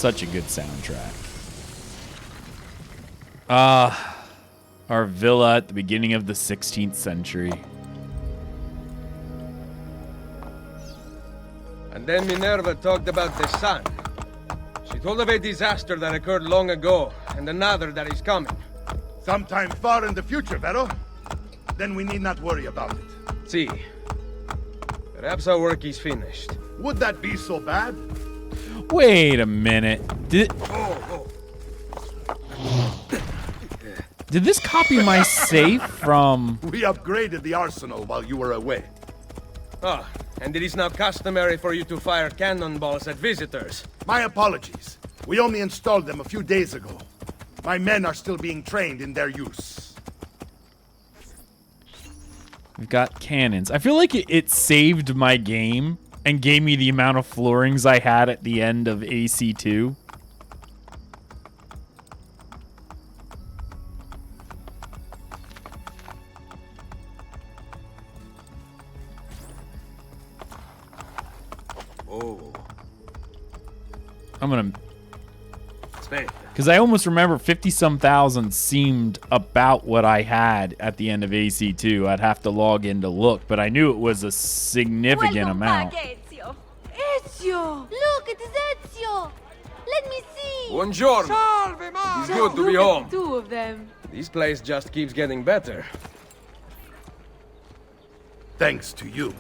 such a good soundtrack. Our villa at the beginning of the 16th century. And then Minerva talked about the sun. She told of a disaster that occurred long ago, and another that is coming. Sometime far in the future, Vero? Then we need not worry about it. See, perhaps our work is finished. Would that be so bad? Wait a minute. Did this copy my safe from... We upgraded the arsenal while you were away. Ah, and it is now customary for you to fire cannonballs at visitors. My apologies. We only installed them a few days ago. My men are still being trained in their use. We've got cannons. I feel like it saved my game and gave me the amount of floorings I had at the end of AC2. Oh. I'm gonna... Because I almost remember 50-some thousand seemed about what I had at the end of AC2. I'd have to log in to look, but I knew it was a significant amount. Back, Ezio. Ezio! Look, it is Ezio! Let me see! Buongiorno! Salve, It's good to be home. Two of them. This place just keeps getting better. Thanks to you.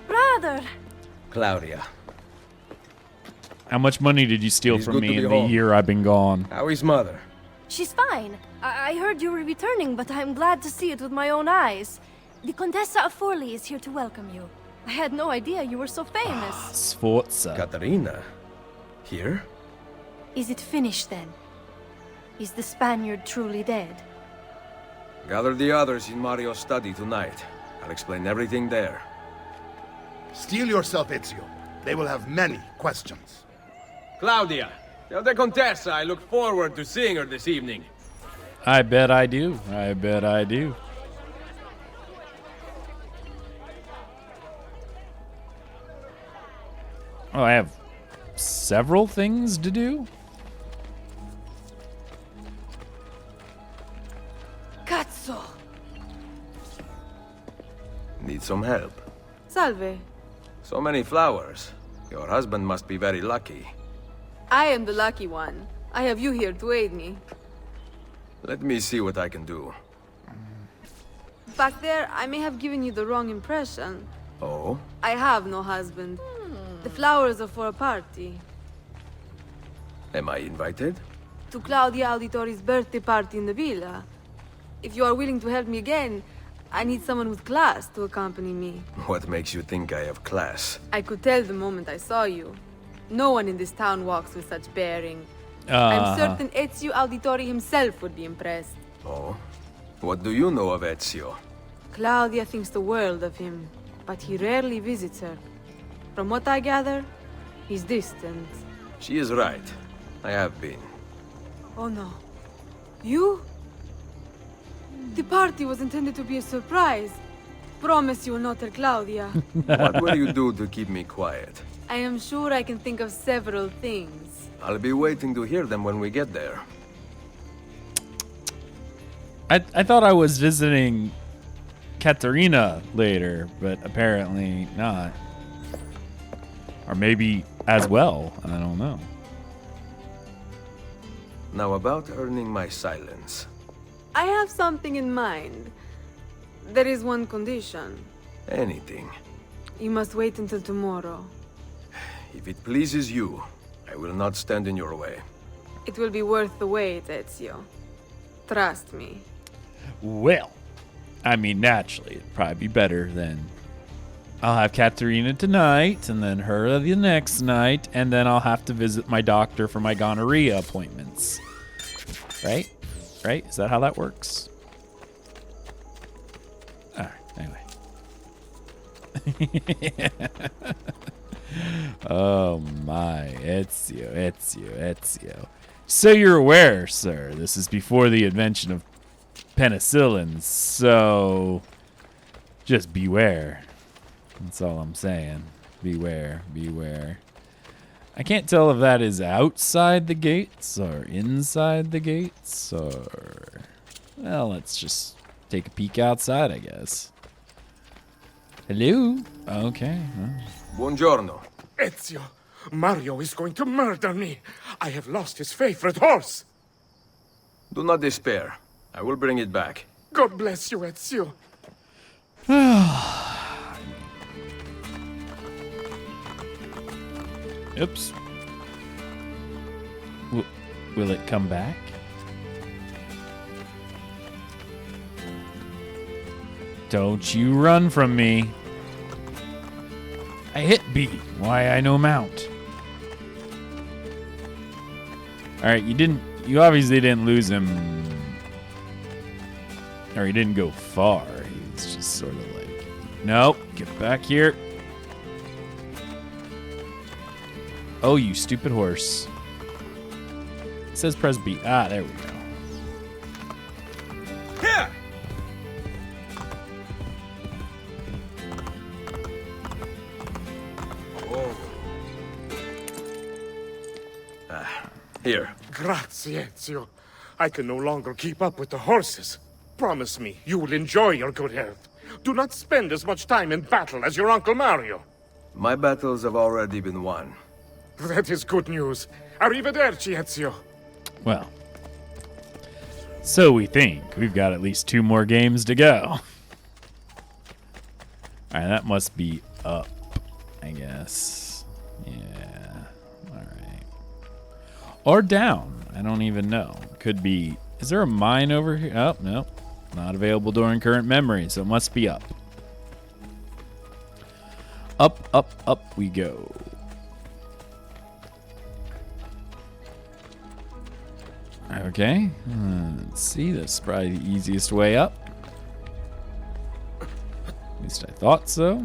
Brother! Claudia, How much money did you steal It's from good me to in be the home. year I've been gone? how is mother? She's fine. I heard you were returning, but I'm glad to see it with my own eyes. The Contessa of Forlì is here to welcome you. I had no idea you were so famous. Sforza. Katarina? Here? Is it finished then? Is the Spaniard truly dead? Gather the others in Mario's study tonight. I'll explain everything there. Steel yourself, Ezio. They will have many questions. Claudia, tell the Contessa I look forward to seeing her this evening. I bet I do. I bet I do. Oh, I have several things to do? Cazzo! Need some help. Salve. So many flowers. Your husband must be very lucky. I am the lucky one. I have you here to aid me. Let me see what I can do. Back there, I may have given you the wrong impression. Oh? I have no husband. The flowers are for a party. Am I invited? To Claudia Auditori's birthday party in the villa. If you are willing to help me again, I need someone with class to accompany me. What makes you think I have class? I could tell the moment I saw you. No one in this town walks with such bearing. I'm certain Ezio Auditori himself would be impressed. Oh? What do you know of Ezio? Claudia thinks the world of him, but he rarely visits her. From what I gather, he's distant. She is right. I have been. Oh no. You? The party was intended to be a surprise. Promise you will not tell Claudia. What will you do to keep me quiet? I am sure I can think of several things. I'll be waiting to hear them when we get there. I thought I was visiting Katerina later, but apparently not. Or maybe as well. I don't know. Now about earning my silence. I have something in mind. There is one condition. Anything. You must wait until tomorrow. If it pleases you, I will not stand in your way. It will be worth the wait, Ezio. Trust me. Well, I mean, naturally, it'd probably be better than I'll have Katerina tonight, and then her the next night, and then I'll have to visit my doctor for my gonorrhea appointments. Right? Right? Is that how that works? Alright, anyway. Oh my, Ezio. So you're aware, sir, this is before the invention of penicillin, so just beware. That's all I'm saying. Beware, beware. I can't tell if that is outside the gates or inside the gates or... Well, let's just take a peek outside, I guess. Hello? Okay. Well. Buongiorno. Ezio, Mario is going to murder me. I have lost his favorite horse. Do not despair. I will bring it back. God bless you, Ezio. Oops. Will it come back? Don't you run from me. I hit B. Why I no mount. Alright, you obviously didn't lose him. Or he didn't go far. He's just sort of like, nope, get back here. Oh, you stupid horse. It says press B. Ah, there we go. Here! Oh. Here. Grazie, Ezio. I can no longer keep up with the horses. Promise me you will enjoy your good health. Do not spend as much time in battle as your Uncle Mario. My battles have already been won. That is good news. Arrivederci, Ezio. Well, so we think. We've got at least 2 more games to go. Alright, that must be up, I guess. Yeah. Alright. Or down. I don't even know. Could be... Is there a mine over here? Oh, no. Not available during current memory, so it must be up. Up, up, up we go. Okay, let's see. That's probably the easiest way up. At least I thought so.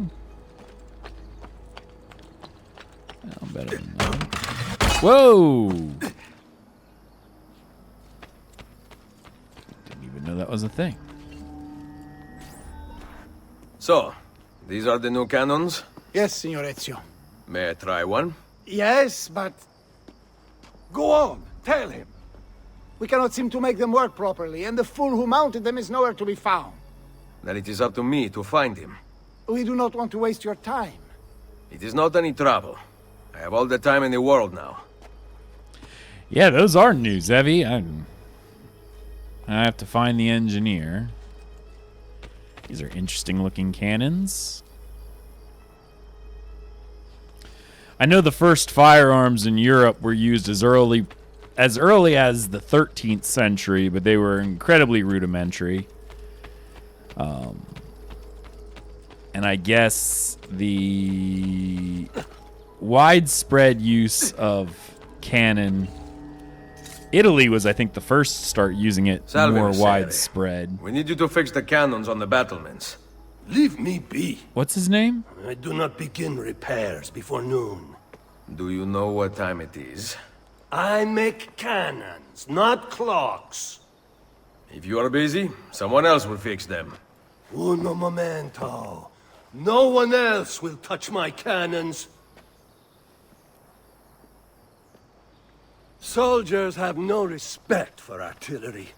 Well, better than that. Whoa! Didn't even know that was a thing. So, these are the new cannons? Yes, Signor Ezio. May I try one? Yes, but... Go on, tell him. We cannot seem to make them work properly, and the fool who mounted them is nowhere to be found. Then it is up to me to find him. We do not want to waste your time. It is not any trouble. I have all the time in the world now. Yeah, those are new, Zevi. I have to find the engineer. These are interesting looking cannons. I know the first firearms in Europe were used as early as the 13th century, but they were incredibly rudimentary. And I guess the widespread use of cannon... Italy was, I think, the first to start using it more widespread. We need you to fix the cannons on the battlements. Leave me be. What's his name? I do not begin repairs before noon. Do you know what time it is? I make cannons, not clocks. If you are busy, someone else will fix them. Uno momento. No one else will touch my cannons. Soldiers have no respect for artillery.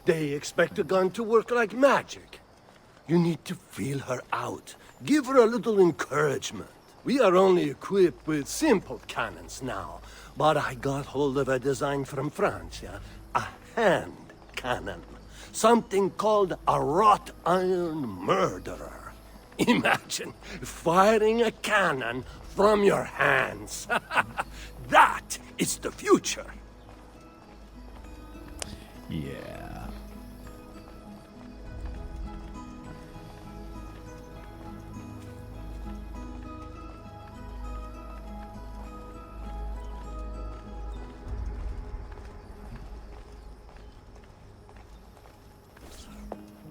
They expect a gun to work like magic. You need to feel her out. Give her a little encouragement. We are only equipped with simple cannons now, but I got hold of a design from France, a hand cannon. Something called a wrought iron murderer. Imagine firing a cannon from your hands. That is the future. Yeah.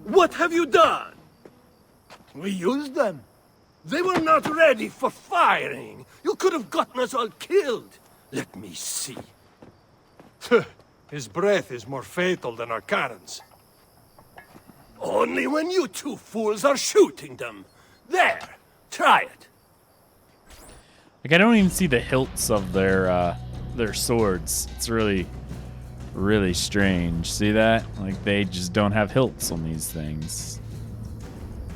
What have you done? We used them. They were not ready for firing. You could have gotten us all killed. Let me see. His breath is more fatal than our cannons. Only when you two fools are shooting them. There, try it. Like I don't even see the hilts of their swords. It's really, really strange. See that? Like they just don't have hilts on these things.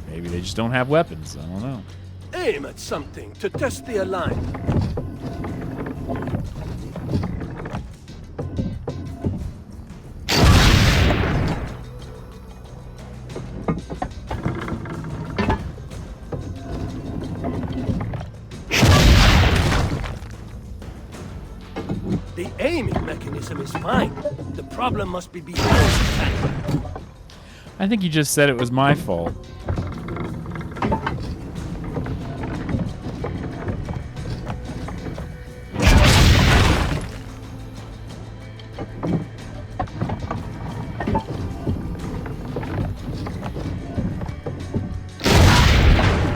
Maybe they just don't have weapons. I don't know. Aim at something to test the alignment. The aiming mechanism is fine. The problem must be behind the tank. I think you just said it was my fault.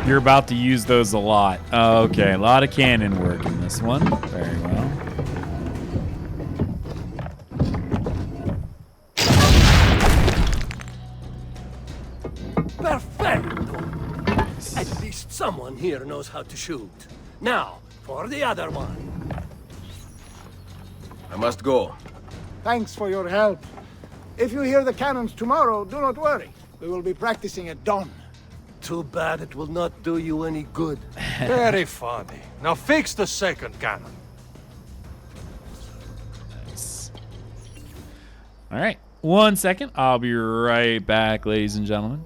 You're about to use those a lot. Oh, okay, a lot of cannon work in this one. Very well. Perfecto! At least someone here knows how to shoot. Now, for the other one. I must go. Thanks for your help. If you hear the cannons tomorrow, do not worry. We will be practicing at dawn. Too bad it will not do you any good. Very funny. Now fix the second cannon. Nice. All right. 1 second. I'll be right back, ladies and gentlemen.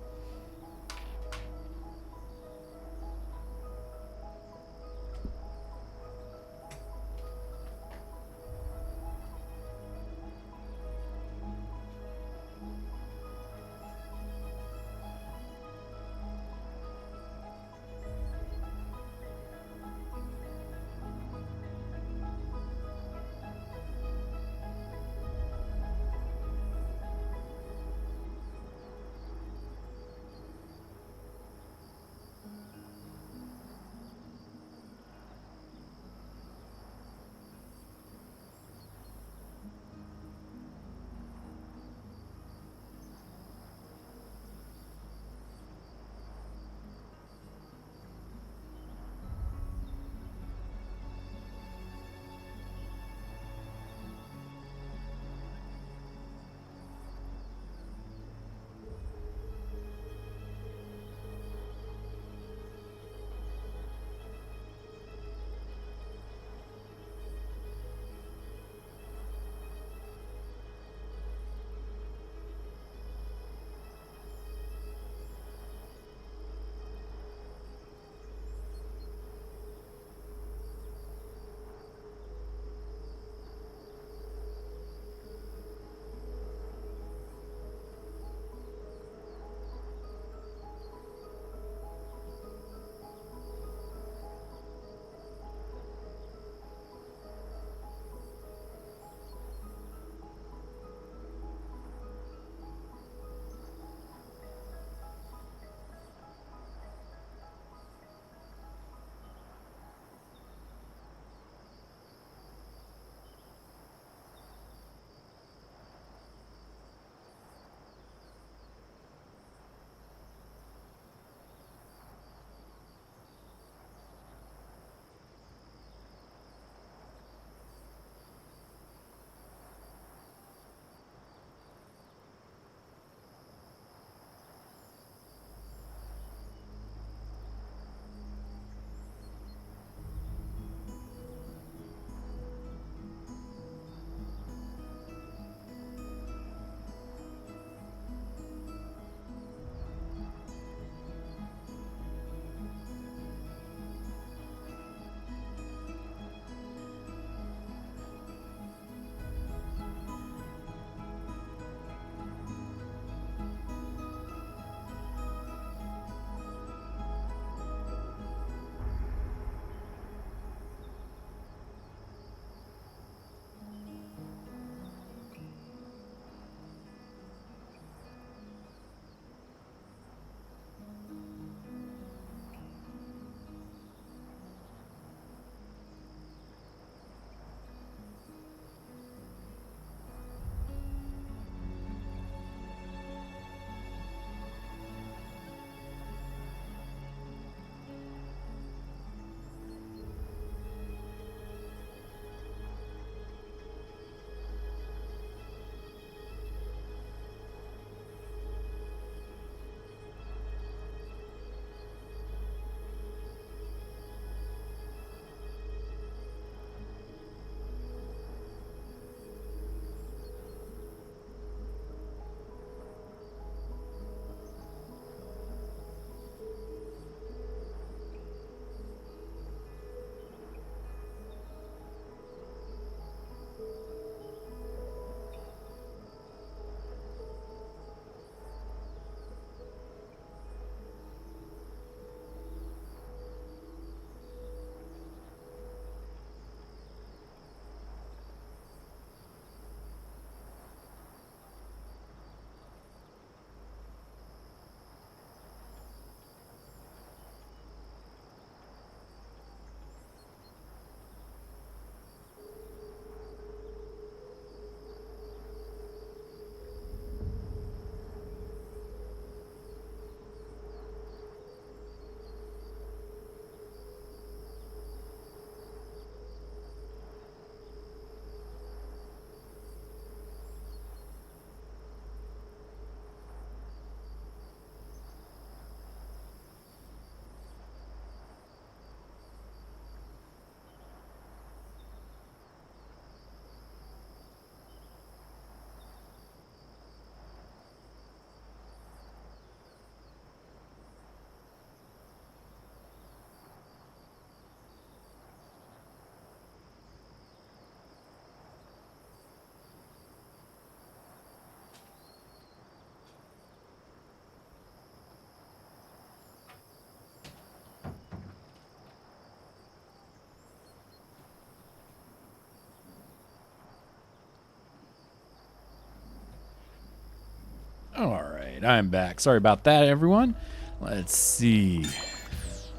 All right, I'm back. Sorry about that, everyone. Let's see.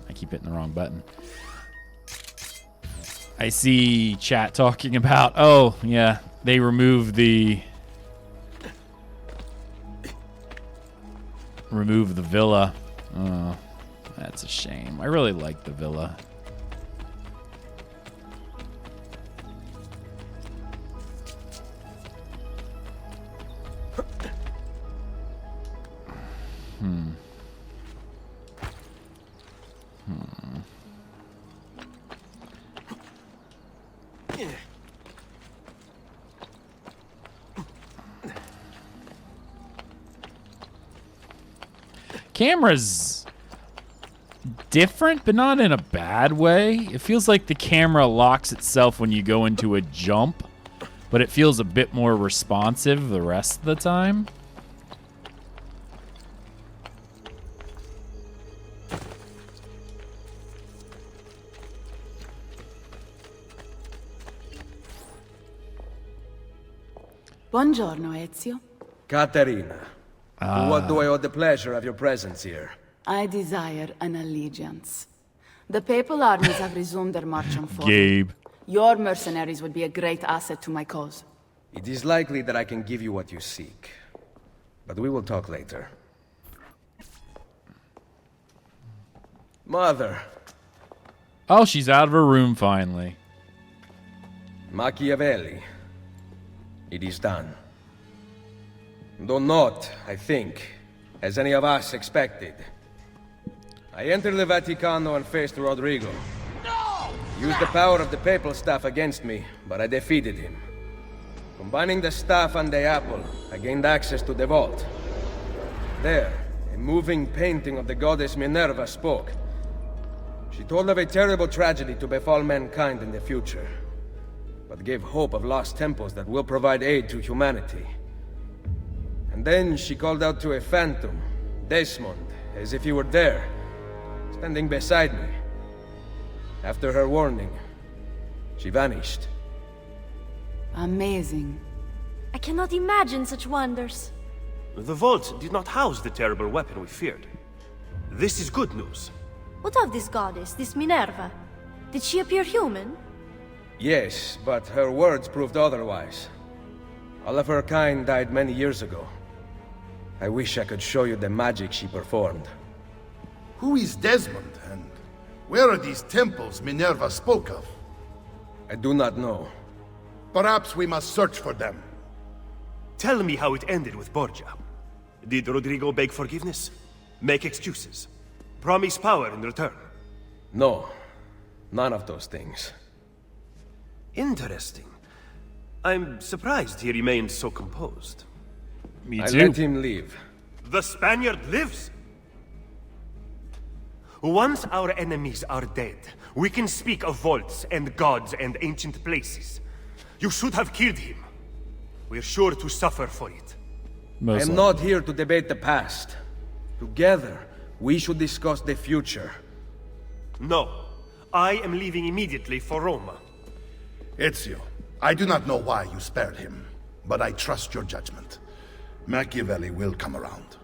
I keep hitting the wrong button. I see chat talking about, oh, yeah, they removed the villa. Oh, that's a shame. I really like the villa. Camera's different, but not in a bad way. It feels like the camera locks itself when you go into a jump, but it feels a bit more responsive the rest of the time. Buongiorno, Ezio. Caterina, to what do I owe the pleasure of your presence here? I desire an allegiance. The papal armies have resumed their march on Forli. Gabe. Your mercenaries would be a great asset to my cause. It is likely that I can give you what you seek. But we will talk later. Mother. Oh, she's out of her room finally. Machiavelli. It is done. Though not, I think, as any of us expected. I entered the Vaticano and faced Rodrigo. No! Used the power of the papal staff against me, but I defeated him. Combining the staff and the apple, I gained access to the vault. There, a moving painting of the goddess Minerva spoke. She told of a terrible tragedy to befall mankind in the future, but gave hope of lost temples that will provide aid to humanity. And then she called out to a phantom, Desmond, as if he were there, standing beside me. After her warning, she vanished. Amazing. I cannot imagine such wonders. The vault did not house the terrible weapon we feared. This is good news. What of this goddess, this Minerva? Did she appear human? Yes, but her words proved otherwise. All of her kind died many years ago. I wish I could show you the magic she performed. Who is Desmond, and where are these temples Minerva spoke of? I do not know. Perhaps we must search for them. Tell me how it ended with Borgia. Did Rodrigo beg forgiveness? Make excuses? Promise power in return? No, none of those things. Interesting. I'm surprised he remained so composed. Me I too. let him leave. The Spaniard lives! Once our enemies are dead, we can speak of vaults and gods and ancient places. You should have killed him. We're sure to suffer for it. I am not here to debate the past. Together, we should discuss the future. No. I am leaving immediately for Roma. Ezio, I do not know why you spared him, but I trust your judgment. Machiavelli will come around.